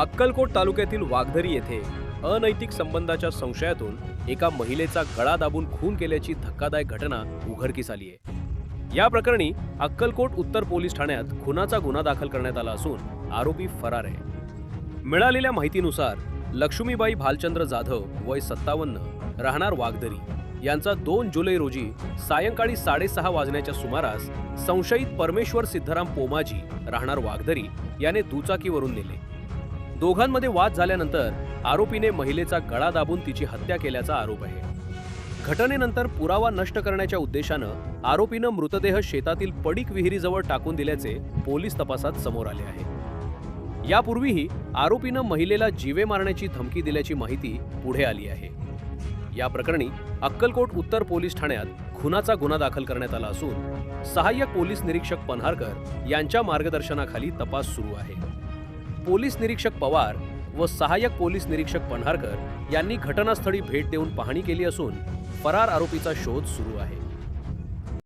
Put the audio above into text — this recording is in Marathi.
अक्कलकोट तालुक्यातील वाघधरी येथे अनैतिक संबंधाच्या संशयातून एका महिलेचा गळा दाबून खून केल्याची धक्कादायक घटना उघडकीस आली आहे। या प्रकरणी अक्कलकोट उत्तर पोलीस ठाण्यात खुनाचा गुन्हा दाखल करण्यात आला असून आरोपी फरार आहे। मिळालेल्या माहितीनुसार लक्ष्मीबाई भालचंद्र जाधव वय 57 राहणार वाघधरी यांचा 2 जुलै रोजी सायंकाळी 6:30 वाजण्याच्या सुमारास संशयित परमेश्वर सिद्धराम पोमाजी राहणार वाघधरी याने दुचाकीवरून नेले। दोघांमध्ये वाद झाल्यानंतर आरोपीने महिलेचा गळा दाबून तिची हत्या केल्याचा आरोप आहे। घटनेनंतर पुरावा नष्ट करण्याच्या उद्देशानं आरोपीनं मृतदेह शेतातील पडीक विहिरीजवळ टाकून दिल्याचे पोलीस तपासात समोर आले आहे। यापूर्वीही आरोपीनं महिलेला जीवे मारण्याची धमकी दिल्याची माहिती पुढे आली आहे। या प्रकरणी अक्कलकोट उत्तर पोलीस ठाण्यात खुनाचा गुन्हा दाखल करण्यात आला असून सहाय्यक पोलीस निरीक्षक पन्हारकर यांच्या मार्गदर्शनाखाली तपास सुरू आहे। पोलीस निरीक्षक पवार व सहाय्यक पोलीस निरीक्षक पन्हारकर यांनी घटनास्थळी भेट देऊन पाहणी केली असून फरार आरोपीचा शोध सुरू आहे।